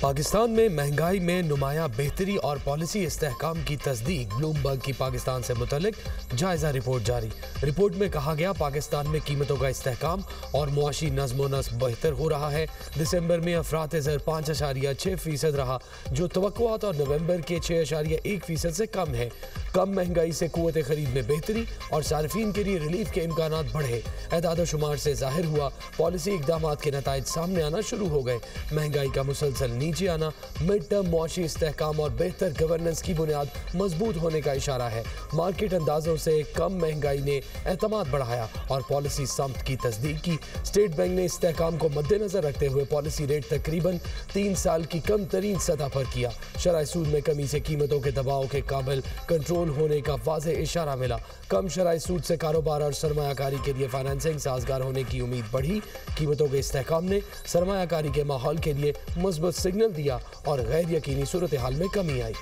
पाकिस्तान में महंगाई में नुमाया बेहतरी और पॉलिसी इस्तेहकाम की तस्दीक। ब्लूमबर्ग की पाकिस्तान से मुतल्लिक जायजा रिपोर्ट जारी। रिपोर्ट में कहा गया पाकिस्तान में कीमतों का इस्तेहकाम और मुआशी नज़्म नस्ब बेहतर हो रहा है। दिसंबर में अफरात ज़र 5.6% रहा, जो तवक्कुआत और नवंबर के 6.1% से कम है। कम महंगाई से कुव्वत खरीद में बेहतरी और सार्फिन के लिए रिलीफ के इम्कानात बढ़े। एदाद शुमार से जाहिर हुआ पॉलिसी इकदाम के नताइज सामने आना शुरू हो गए। महंगाई का मुसलसल नीचे आना मिड टर्म मुआशी इस्तेहकाम और बेहतर गवर्नेंस की बुनियाद मजबूत होने का इशारा है। मार्केट अंदाजों से कम महंगाई ने एतमाद बढ़ाया और पॉलिसी समत की तस्दीक की। स्टेट बैंक ने इस्तेहकाम को मद्देनजर रखते हुए पॉलिसी रेट तकरीबन 3 साल की कम तरीन सतह पर किया। शरह सूद में कमी से कीमतों के दबाव के काबिल कंट्रोल होने का वाज़ेह इशारा मिला। कम शरह सूद से कारोबार और सरमायाकारी के लिए फाइनेंसिंग साजगार होने की उम्मीद बढ़ी। कीमतों के इस्तेहकाम ने सरमायाकारी के माहौल के लिए मजबूत सिग्नल दिया और गैर यकीनी सूरत हाल में कमी आई।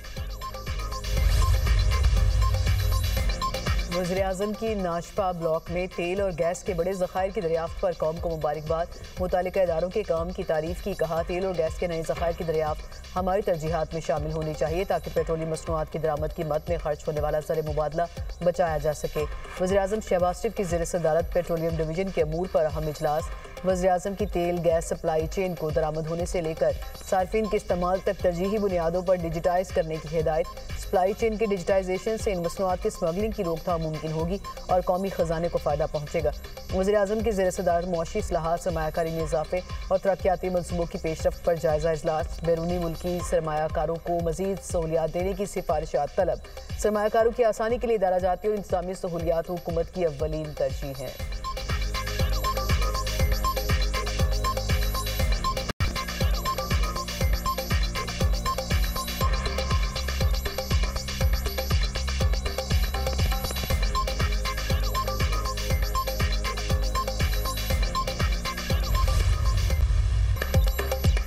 वज़ीर-ए-आज़म की नाशपा ब्लॉक में तेल और गैस के बड़े ज़खायर की दरियाफ्त पर कौम को मुबारकबाद। मुतालिका इदारों के काम की तारीफ की। कहा तेल और गैस के नए ज़खायर की दरियाफ्त हमारी तरजीहात में शामिल होनी चाहिए ताकि पेट्रोलियम मसनूआत की दरामद की मद में खर्च होने वाला ज़र मुबादला बचाया जा सके। वज़ीर-ए-आज़म शहबाज शरीफ की ज़ेर सदारत पेट्रोलियम डिवीजन के अमूर पर अहम इजलास। वज़ीर-ए-आज़म की तेल गैस सप्लाई चेन को दरामद होने से लेकर सार्फिन के इस्तेमाल तक तरजीही बुनियादों पर डिजिटाइज करने की हिदायत। सप्लाई चेन के डिजिटाइजेशन से इन मसनूआत की स्मगलिंग की रोकथाम मुमकिन होगी और कौमी खजाने को फ़ायदा पहुँचेगा। वज़ीर-ए-आज़म की ज़ेर सदारत मुआशी इस्लाहात, सरमायाकारी में इजाफे और तरक्याती मनसूबों की पेशरफ्त पर जायजा इजलास। बैरूनी मुल्की सरमायाकारों को मज़ीद सहूलियात देने की सिफारिशात तलब। सरमायाकारों की आसानी के लिए इदारा जाती और इंतज़ामी सहूलियात हुकूमत की अव्वलीन तरजीह हैं।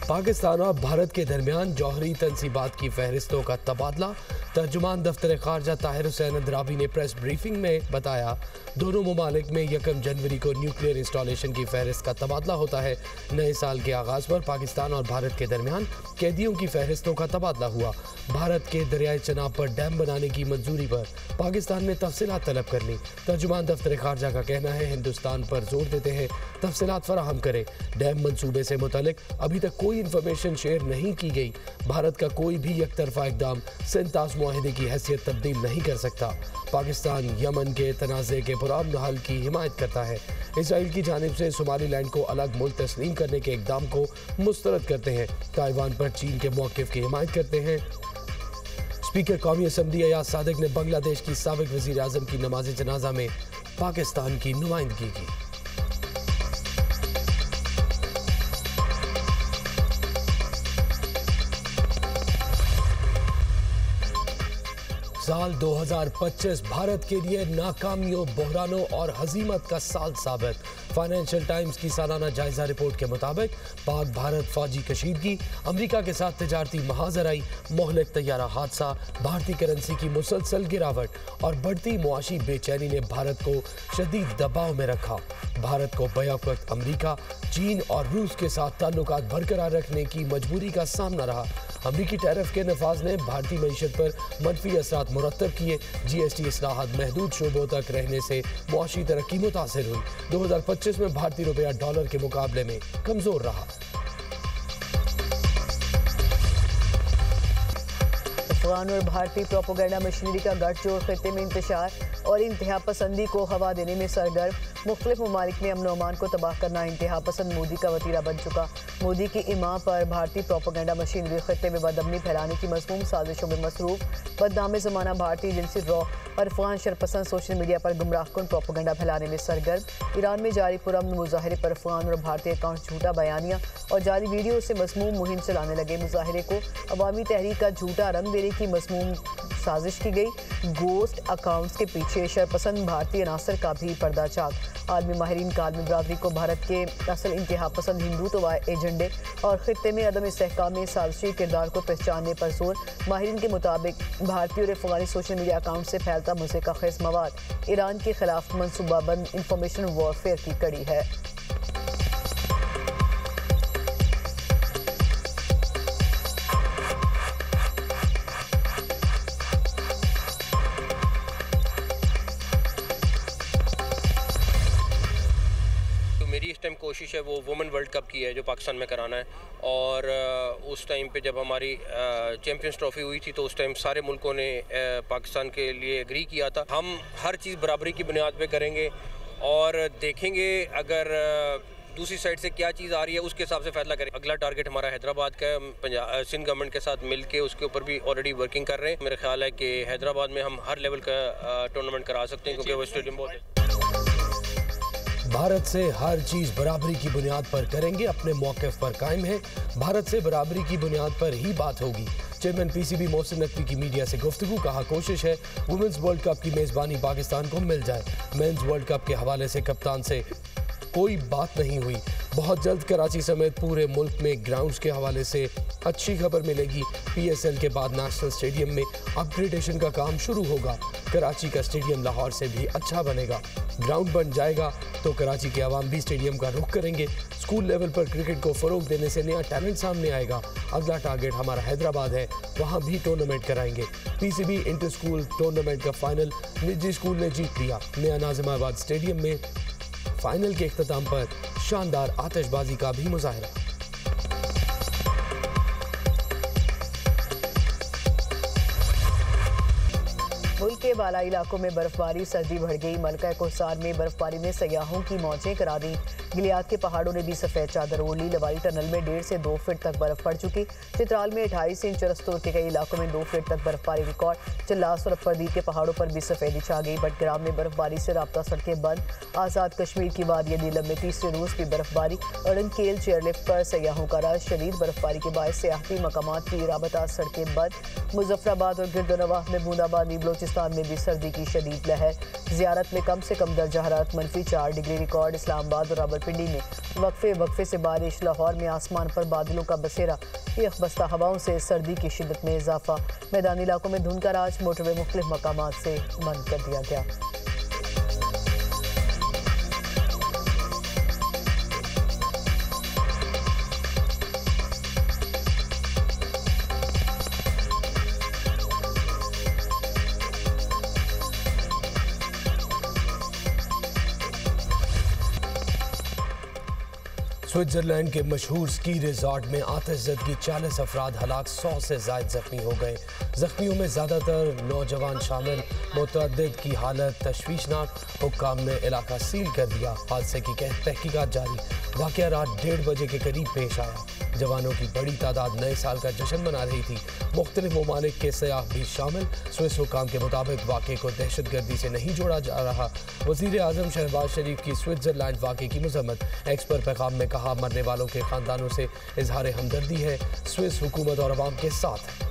पाकिस्तान और भारत के दरमियान जौहरी तनसीबात की फहरिस्तों का तबादला। तर्जुमान दफ्तर खारजा ताहिर हुसैन अंद्राबी ने प्रेस ब्रीफिंग में बताया दोनों ममालिक में 1 जनवरी को न्यूक्लियर इंस्टॉलेशन की फहरिस्त का तबादला होता है। नए साल के आगाज़ पर पाकिस्तान और भारत के दरमियान कैदियों की फहरिस्तों का तबादला हुआ। भारत के दरियाए चनाब पर डैम बनाने की मंजूरी पर पाकिस्तान ने तफसीलात तलब कर ली। तर्जुमान दफ्तर खारजा का कहना है हिंदुस्तान पर जोर देते हैं तफसीलात फराहम करे। डैम मनसूबे से मुतल्लिक अभी तक कोई इंफॉर्मेशन शेयर नहीं की गई। भारत का कोई भी एक तरफा इकदाम सिंतास मुआहिदे की हैसियत तब्दील नहीं कर सकता। पाकिस्तान यमन के तनाज़े के पुरअमन हल की हिमायत करता है। इसराइल की जानिब से सोमालीलैंड को अलग मुल्क तस्लीम करने के इकदाम को मुस्तरद करते हैं। ताइवान पर चीन के मौक़िफ़ की हिमायत करते हैं। स्पीकर कौमी असम्बली अयाज सादिक ने बांग्लादेश की साबिक वज़ीर आज़म की नमाज जनाजा में पाकिस्तान की नुमाइंदगी की। साल 2025 भारत के लिए नाकामियों, बहरानों और हजीमत का साल साबित। फाइनेंशियल टाइम्स की सालाना जायजा रिपोर्ट के मुताबिक पाक भारत फौजी कशीदगी, अमेरिका के साथ तिजारती महाजराई, मोहलिक तैयारा हादसा, भारतीय करेंसी की मुसलसल गिरावट और बढ़ती मुआशी बेचैनी ने भारत को शदीद दबाव में रखा। भारत को बैक वक्त अमेरिका, चीन और रूस के साथ ताल्लुकात बरकरार रखने की मजबूरी का सामना रहा। अमरीकी टैरिफ के नफाज ने भारतीय मईशत पर मनफी असरात मुरतब किए। GST इस्लाहात महदूद शोबों तक रहने से मुआशी तरक्की मुतासिर हुई। 2025 में भारतीय रुपया डॉलर के मुकाबले में कमजोर रहा। अफगान और भारतीय प्रोपोगेंडा मशीनरी का गठजोड़ खित्ते में इंतशार और इंतहा पसंदी को हवा देने में सरगर्म। मुख्तलिफ ममालिक में अमन अमान को तबाह करना इंतहा पसंद मोदी का वतीरा बन चुका। मोदी की इमाम पर भारतीय प्रोपोगेंडा मशीनरी खित्ते में बदअमनी फैलाने की मज़मूम साजिशों में मसरूफ। बदनाम ज़माना भारतीय एजेंसी रॉ और अफगान शरपसंद सोशल मीडिया पर गुमराहकुन प्रोपोगेंडा फैलाने में सरगर्म। ईरान में जारी पुरअमन मुजाहरे पर अफगान और भारतीय अकाउंट झूठा बयानिया और जाली वीडियो से मज़मूम मुहिम चलाने लगे। मुजाहरे को अवामी तहरीक का झूठा रंग देने की मज़मूम साजिश की गई। गोस्ट अकाउंट्स के पीछे शरपसंद भारतीय अनासर का भी पर्दा चाक। आलमी माहिरीन का आलमी बरादरी को भारत के असल इंतहा पसंद हिंदुत्व एजेंडे और खित्ते में अदम इस्तेहकाम में साजिशी किरदार को पहचानने पर जोर। माहिरीन के मुताबिक भारतीय और अफगानी सोशल मीडिया अकाउंट से फैलता मुझे का खेस मवाद ईरान के खिलाफ मनसूबाबंद इंफॉर्मेशन वॉरफेयर की कड़ी है। मेरी इस टाइम कोशिश है वो वुमेन वर्ल्ड कप की है जो पाकिस्तान में कराना है। और उस टाइम पे जब हमारी चैम्पियंस ट्रॉफी हुई थी तो उस टाइम सारे मुल्कों ने पाकिस्तान के लिए एग्री किया था। हम हर चीज़ बराबरी की बुनियाद पे करेंगे और देखेंगे अगर दूसरी साइड से क्या चीज़ आ रही है उसके हिसाब से फैसला करें। अगला टारगेट हमारा हैदराबाद का है। सिंध गवर्नमेंट के साथ मिल के उसके ऊपर भी ऑलरेडी वर्किंग कर रहे हैं। मेरा ख्याल है कि हैदराबाद में हम हर लेवल का टूर्नामेंट करा सकते हैं क्योंकि वो स्टेडियम बहुत है। भारत से हर चीज बराबरी की बुनियाद पर करेंगे, अपने मौक़िफ़ पर कायम है। भारत से बराबरी की बुनियाद पर ही बात होगी। चेयरमैन पीसीबी मोहसिन नकवी की मीडिया से गुफ्तगू। कहा कोशिश है वुमेन्स वर्ल्ड कप की मेजबानी पाकिस्तान को मिल जाए। मेंस वर्ल्ड कप के हवाले से कप्तान से कोई बात नहीं हुई। बहुत जल्द कराची समेत पूरे मुल्क में ग्राउंड्स के हवाले से अच्छी खबर मिलेगी। पीएसएल के बाद नेशनल स्टेडियम में अपग्रेडेशन का काम शुरू होगा। कराची का स्टेडियम लाहौर से भी अच्छा बनेगा। ग्राउंड बन जाएगा तो कराची के अवाम भी स्टेडियम का रुख करेंगे। स्कूल लेवल पर क्रिकेट को फ़रोग देने से नया टैलेंट सामने आएगा। अगला टारगेट हमारा हैदराबाद है, वहाँ भी टूर्नामेंट कराएंगे। पीसीबी इंटर स्कूल टूर्नामेंट का फाइनल निजी स्कूल ने जीत लिया। नया नाज़िमाबाद स्टेडियम में फाइनल के इख्तिताम पर शानदार आतिशबाजी का भी मुजाहरा। मुल्क के बालाई इलाकों में बर्फबारी, सर्दी बढ़ गई। मलका कोहसार में बर्फबारी ने सयाहों की मौजें करा दी। गिलियात के पहाड़ों ने भी सफ़ेद चादर ओढ़ ली। लवारी टनल में 1.5 से 2 फीट तक बर्फ पड़ चुकी। चित्राल में 28 इंच, रस्तौर के कई इलाकों में 2 फीट तक बर्फबारी रिकॉर्ड। चिल्लास और अपरदीप के पहाड़ों पर भी सफ़ेदी छा गई। बटग्राम में बर्फबारी से राब्ता सड़कें बंद। आज़ाद कश्मीर की वादिया नीलम में तीसरे रोज़ भी बर्फबारी। अड़नकेल चेयरलिफ्ट पर सयाहों का रश शदीद। बर्फबारी के बायस सियाहती मकामात की राबता सड़कें बंद। मुजफ्फराबाद और गिरदनवाह में बूंदाबांदी। बलोचिस्तान में भी सर्दी की शदीद लहर। ज़ियारत में कम से कम दर्जा हरारत -4 डिग्री रिकॉर्ड। इस्लामाबाद और रावलपिंडी में वक्फे से बारिश। लाहौर में आसमान पर बादलों का बसेरा। यखबस्ता हवाओं से सर्दी की शिद्दत में इजाफा। मैदानी इलाकों में धुंध का राज। मोटरवे मुख्तलिफ मकामात से बंद कर दिया गया। स्विट्जरलैंड के मशहूर स्की रिजॉर्ट में आतिशज़दगी 40 अफराद हलाक, 100 से ज़ायद जख्मी हो गए। जख्मियों में ज़्यादातर नौजवान शामिल। मुतअद्दिद की हालत तशवीशनाक। हुक्काम ने इलाका सील कर दिया। हादसे की तहकीकात जारी। वाक़या रात 1:30 बजे के करीब पेश आया। जवानों की बड़ी तादाद नए साल का जश्न मना रही थी। मुख्तलिफ ममालिक के सयाह भी शामिल। स्विस हुक्काम के मुताबिक वाक़े को दहशतगर्दी से नहीं जोड़ा जा रहा। वज़ीर आज़म शहबाज शरीफ की स्विट्ज़रलैंड वाक़े की मज़म्मत। एक्स पर पैगाम में कहा मरने वालों के ख़ानदानों से इजहार हमदर्दी है। स्विस हुकूमत और अवाम के साथ है।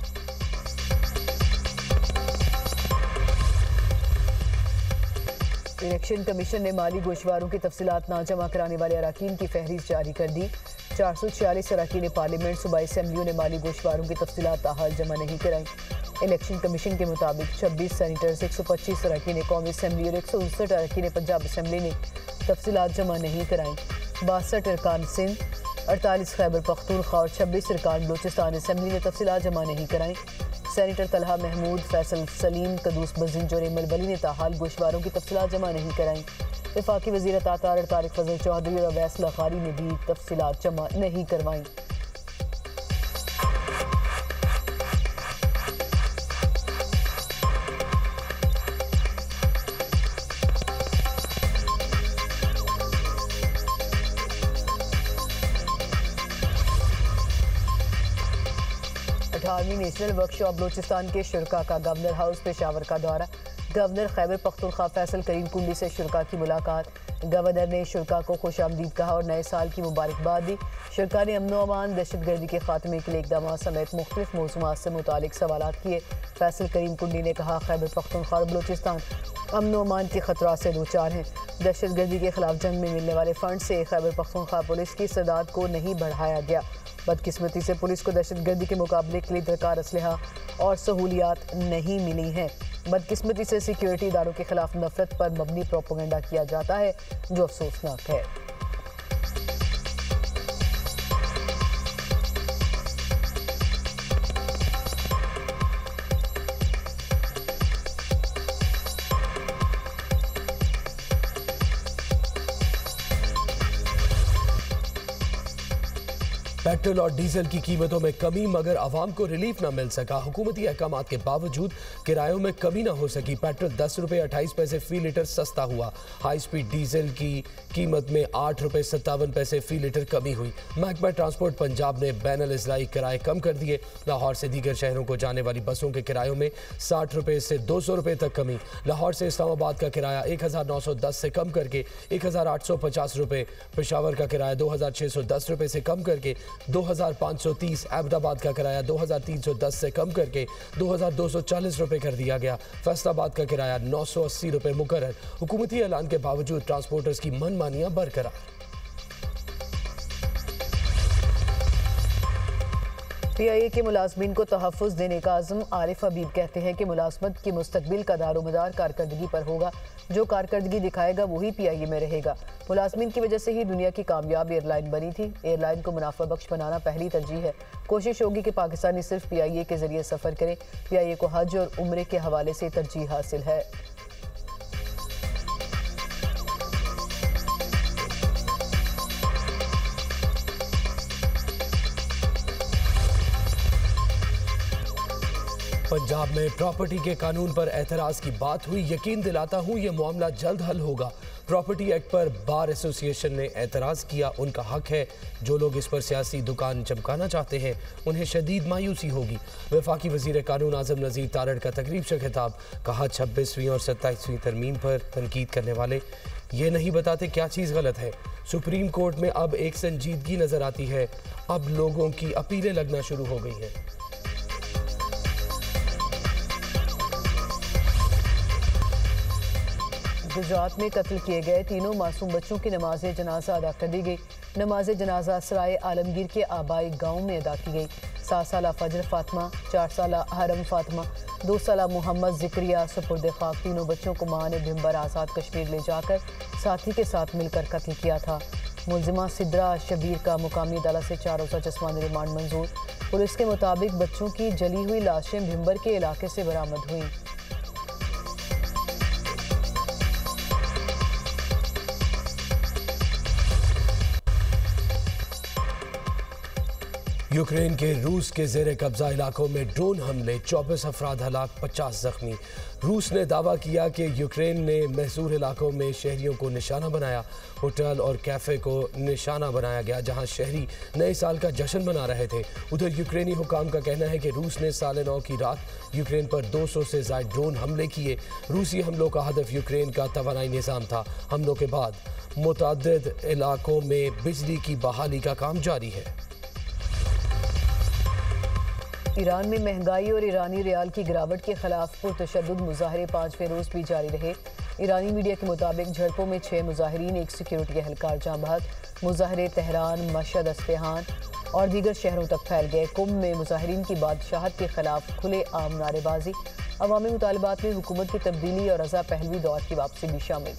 इलेक्शन कमीशन ने माली गोशवारों की तफसीलात ना जमा कराने वाले अराकीन की फहरिस्त जारी कर दी। 446 अराकीन पार्लियामेंट सूबाई असम्बलियों ने माली गोशवारों की तफसीलात ताहाल जमा नहीं कराई। इलेक्शन कमीशन के मुताबिक 26 सैनिटर्स, 125 अराकीन कौमी असम्बली और 159 अराकीन पंजाब असम्बली ने तफसीलात जमा नहीं कराई। 62 अरकान सिंध, 48 खैबर पख्तूनख्वा और 26 अरकान बलोचिस्तान असम्बली ने तफसीलात जमा नहीं कराई। सेनेटर तलहा महमूद, फैसल सलीम, कदूस बजिंज और इमल वली ने ताहाल गोशवारों की तफसीलात जमा नहीं कराई। वफाकी वज़ीर तातार तारिक फजल चौधरी और अवैस लखारी ने भी तफसीलात जमा नहीं करवाई। नेशनल वर्कशॉप बलोचिस्तान के शुरा का गवर्नर हाउस पेशावर का दौरा। गवर्नर खैबर पख्तूनख्वा फैसल करीम कुंडी से शुरा की मुलाकात। गवर्नर ने शुरा को खुश आमदीद कहा और नए साल की मुबारकबाद दी। शुरा ने अमन अमान, दहशतगर्दी के खात्मे के लिए इकदाम समेत मुख्तलिफ मौज़ूआत से मुतालिक सवालात किए। फैसल करीम कुंडी ने कहा खैबर पख्तूनख्वा और बलोचिस्तान अमन अमान के खतरात से दो चार हैं। दहशतगर्दी के खिलाफ जंग में मिलने वाले फंड से खैबर पख्तूनख्वा पुलिस की इस्तेदाद को नहीं बढ़ाया गया। बदकिस्मती से पुलिस को दहशतगर्दी के मुकाबले के लिए दरकार असलहा और सहूलियात नहीं मिली हैं। बदकिस्मती से सिक्योरिटी इदारों के खिलाफ नफरत पर मबनी प्रोपेगेंडा किया जाता है, जो अफसोसनाक है। पेट्रोल और डीजल की कीमतों में कमी मगर आवाम को रिलीफ न मिल सका। हुकूमती अहकाम के बावजूद किरायों में कमी न हो सकी। पेट्रोल 10 रुपये 28 पैसे फी लीटर सस्ता हुआ। हाई स्पीड डीजल की कीमत में 8 रुपये 57 पैसे फी लीटर कमी हुई। महकमा ट्रांसपोर्ट पंजाब ने बैन अल इज़राई किराए कम कर दिए। लाहौर से दीगर शहरों को जाने वाली बसों के किरायों में 60 रुपये से 200 रुपये तक कमी। लाहौर से इस्लामाबाद का किराया 1910 से कम करके 1850 रुपये, पेशावर का किराया 2610 रुपये से कम करके 2530, अहमदाबाद का किराया 2310 से कम करके 2240 रुपये कर दिया गया। फैसलाबाद का किराया 980 रुपये मुकर्रर। हुकूमती ऐलान के बावजूद ट्रांसपोर्टर्स की मनमानियां बरकरार। PIA के मुलाजमीन को तहफ़्फ़ुज़ देने का आज़म। आरिफ हबीब कहते हैं कि मुलाजमत की मुस्तकबिल का दारोमदार कारकर्दगी पर होगा। जो कारकर्दगी दिखाएगा वही PIA में रहेगा। मुलाजमीन की वजह से ही दुनिया की कामयाब एयरलाइन बनी थी। एयरलाइन को मुनाफा बख्श बनाना पहली तरजीह है। कोशिश होगी कि पाकिस्तानी सिर्फ PIA के ज़रिए सफ़र करें। PIA को हज और उम्रे के हवाले से तरजीह हासिल है। पंजाब में प्रॉपर्टी के कानून पर एतराज़ की बात हुई। यकीन दिलाता हूँ ये मामला जल्द हल होगा। प्रॉपर्टी एक्ट पर बार एसोसिएशन ने एतराज़ किया। उनका हक है। जो लोग इस पर सियासी दुकान चमकाना चाहते हैं उन्हें शदीद मायूसी होगी। वफाकी वज़ीर कानून आज़म नज़ीर तारड़ का तकरीब से खिताब। कहा 26वीं और 27वीं तरमीम पर तनकीद करने वाले ये नहीं बताते क्या चीज़ गलत है। सुप्रीम कोर्ट में अब एक संजीदगी नज़र आती है। अब लोगों की अपीलें लगना शुरू हो गई हैं। गुजरात में कत्ल किए गए तीनों मासूम बच्चों की नमाज जनाजा अदा कर दी गई। नमाज जनाजा सराय आलमगीर के आबाई गांव में अदा की गई। 7 साला फजर फातिमा, 4 साला हरम फातिमा, 2 साला मोहम्मद जिक्रिया सुपुर्द खाक। तीनों बच्चों को मां ने भिम्बर आज़ाद कश्मीर ले जाकर साथी के साथ मिलकर कत्ल किया था। मुलजिमा सिद्रा शबीर का मुकामी अदालत से 4 रोज़ा जिस्मानी रिमांड मंजूर। पुलिस के मुताबिक बच्चों की जली हुई लाशें भिम्बर के इलाके से बरामद हुई। यूक्रेन के रूस के ज़ेर कब्जा इलाकों में ड्रोन हमले, 24 अफराद हलाक, 50 जख्मी। रूस ने दावा किया कि यूक्रेन ने महसूर इलाकों में शहरियों को निशाना बनाया। होटल और कैफ़े को निशाना बनाया गया जहां शहरी नए साल का जश्न मना रहे थे। उधर यूक्रेनी हुकाम का कहना है कि रूस ने साल 9 की रात यूक्रेन पर 200 से ज़ायद ड्रोन हमले किए। रूसी हमलों का हदफ यूक्रेन का तवानाई निज़ाम था। हमलों के बाद मुतअद्दिद इलाकों में बिजली की बहाली का काम जारी है। ईरान में महंगाई और ईरानी रियाल की गिरावट के खिलाफ पुरतशद्दुद मुजाहरे 5वें रोज़ भी जारी रहे। ईरानी मीडिया के मुताबिक झड़पों में 6 मुजाहिरीन, एक सिक्योरिटी एहलकार जाँ बहक। मुजाहरे तेहरान, मशहद, अस्फहान और दीगर शहरों तक फैल गए। कुम में मुजाहिरीन की बादशाहत के खिलाफ खुले आम नारेबाजी। अवामी मुतालबात में हुकूमत की तब्दीली और रज़ा पहलवी दौर की वापसी भी शामिल।